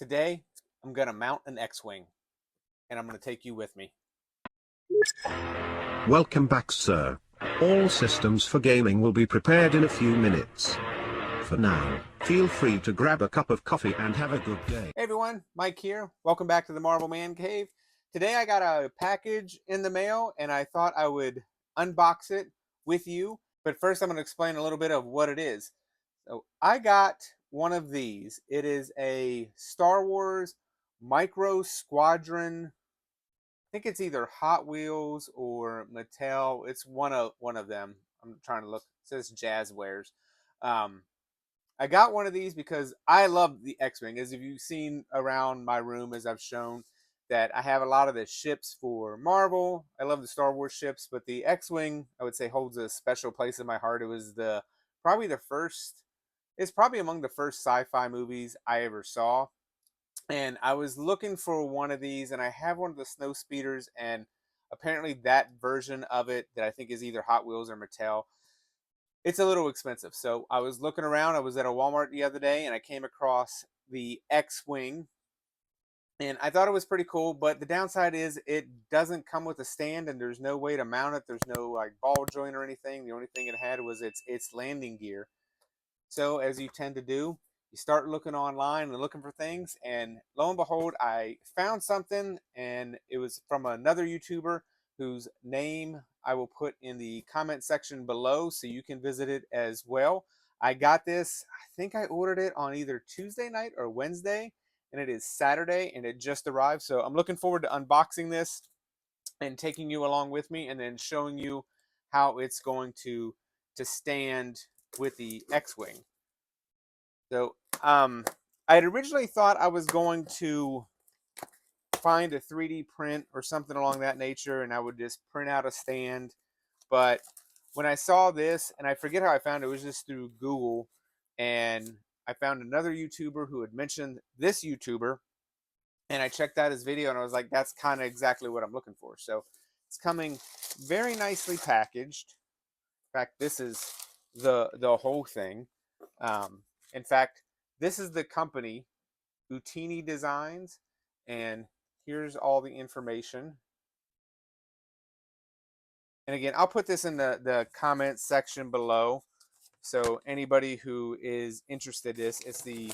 Today, I'm going to mount an X-Wing, and I'm going to take you with me. Welcome back, sir. All systems for gaming will be prepared in a few minutes. For now, feel free to grab a cup of coffee and have a good day. Hey everyone, Mike here. Welcome back to the Marvel Man Cave. Today I got a package in the mail, and I thought I would unbox it with you. But first I'm going to explain a little bit of what it is. So I got one of these. It is a Star Wars Micro Squadron. I think it's either Hot Wheels or Mattel. It's one of them. I'm trying to look. It says Jazzwares. I got one of these because I love the X-Wing. As you've seen around my room, as I've shown, that I have a lot of the ships for Marvel. I love the Star Wars ships, but the X-Wing, I would say, holds a special place in my heart. It was probably the first. It's probably among the first sci-fi movies I ever saw. And I was looking for one of these, and I have one of the snow speeders, and apparently that version of it that I think is either Hot Wheels or Mattel, it's a little expensive. So I was looking around. I was at a Walmart the other day, and I came across the X-Wing, and I thought it was pretty cool. But the downside is it doesn't come with a stand, and there's no way to mount it. There's no like ball joint or anything. The only thing it had was its landing gear. So as you tend to do, you start looking online and looking for things, and lo and behold, I found something, and it was from another YouTuber whose name I will put in the comment section below so you can visit it as well. I got this, I think I ordered it on either Tuesday night or Wednesday, and it is Saturday, and it just arrived. So I'm looking forward to unboxing this and taking you along with me, and then showing you how it's going to stand with the X-Wing. So I had originally thought I was going to find a 3D print or something along that nature, and I would just print out a stand. But when I saw this, and I forget how I found it, it was just through Google, and I found another YouTuber who had mentioned this YouTuber, and I checked out his video, and I was like, that's kind of exactly what I'm looking for. So it's coming very nicely packaged. In fact, this is the whole thing. In fact, this is the company, Utinni Designs, and here's all the information. And again, I'll put this in the comments section below, so anybody who is interested in this, it's the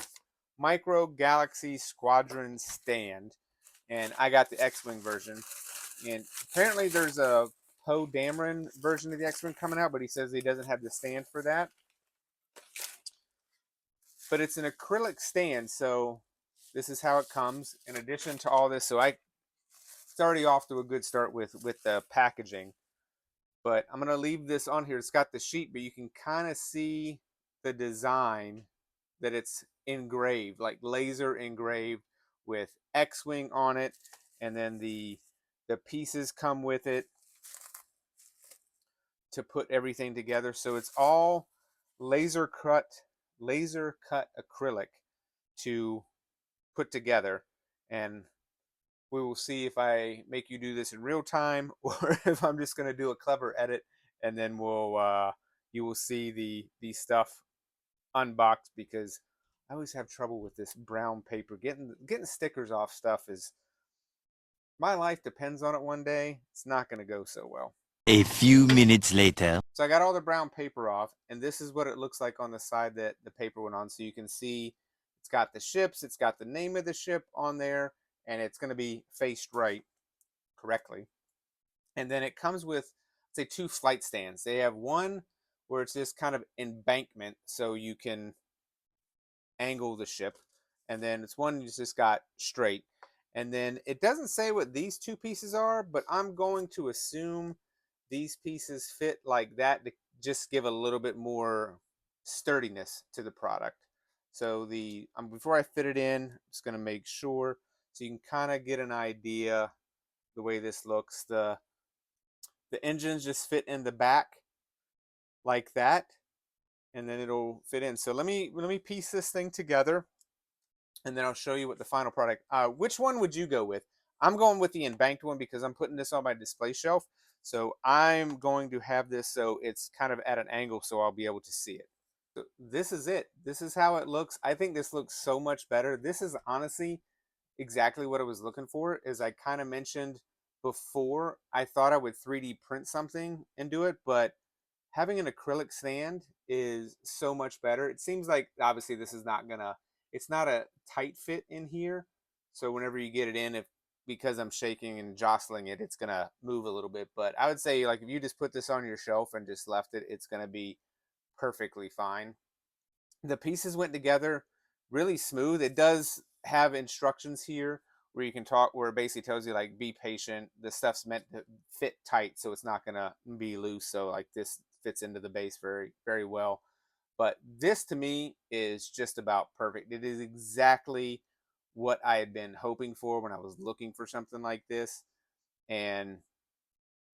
Micro Galaxy Squadron stand, and I got the X-Wing version. And apparently there's a Poe Dameron version of the X-Wing coming out, but he says he doesn't have the stand for that. But it's an acrylic stand, so this is how it comes. In addition to all this, so it's already off to a good start with the packaging. But I'm gonna leave this on here. It's got the sheet, but you can kind of see the design that it's engraved, like laser engraved with X-Wing on it, and then the pieces come with it to put everything together. So it's all laser cut acrylic to put together, and we will see if I make you do this in real time or if I'm just going to do a clever edit, and then you will see the stuff unboxed, because I always have trouble with this brown paper. Getting stickers off stuff is, my life depends on it one day. It's not going to go so well. A few minutes later. So I got all the brown paper off, and this is what it looks like on the side that the paper went on. So you can see it's got the ships, it's got the name of the ship on there, and it's going to be faced right correctly. And then it comes with, say, two flight stands. They have one where it's this kind of embankment, so you can angle the ship, and then it's one you just got straight. And then it doesn't say what these two pieces are, but I'm going to assume these pieces fit like that to just give a little bit more sturdiness to the product. So before I fit it in, I'm just going to make sure, so you can kind of get an idea the way this looks. The engines just fit in the back like that, and then it'll fit in. So let me piece this thing together, and then I'll show you what the final product. Which one would you go with? I'm going with the embanked one because I'm putting this on my display shelf. So I'm going to have this so it's kind of at an angle so I'll be able to see it. So this is it. This is how it looks. I think this looks so much better. This is honestly exactly what I was looking for. As I kind of mentioned before, I thought I would 3D print something and do it, but having an acrylic stand is so much better. It seems like obviously this is not gonna, it's not a tight fit in here. So whenever you get it in, if because I'm shaking and jostling it, it's gonna move a little bit. But I would say like if you just put this on your shelf and just left it, it's gonna be perfectly fine. The pieces went together really smooth. It does have instructions here where you can talk, where it basically tells you like be patient. The stuff's meant to fit tight, so it's not gonna be loose. So like this fits into the base very very well. But this to me is just about perfect. It is exactly what I had been hoping for when I was looking for something like this. And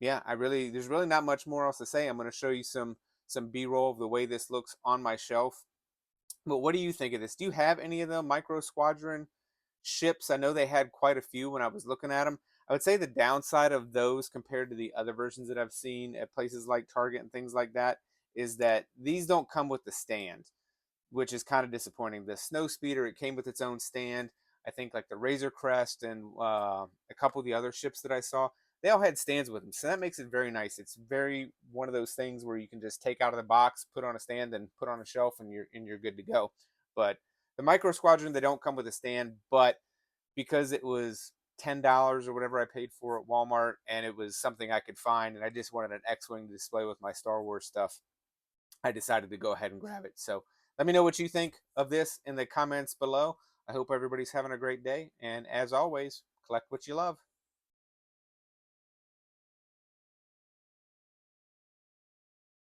yeah, there's really not much more else to say. I'm going to show you some B-roll of the way this looks on my shelf. But what do you think of this? Do you have any of the Micro Squadron ships? I know they had quite a few when I was looking at them. I would say the downside of those compared to the other versions that I've seen at places like Target and things like that is that these don't come with the stand, which is kind of disappointing. The Snow Speeder, it came with its own stand. I think like the Razor Crest and a couple of the other ships that I saw, they all had stands with them. So that makes it very nice. It's very one of those things where you can just take out of the box, put on a stand, and put on a shelf, and you're good to go. But the Micro Squadron, they don't come with a stand, but because it was $10 or whatever I paid for at Walmart, and it was something I could find, and I just wanted an X-wing to display with my Star Wars stuff, I decided to go ahead and grab it. So let me know what you think of this in the comments below. I hope everybody's having a great day. And as always, collect what you love.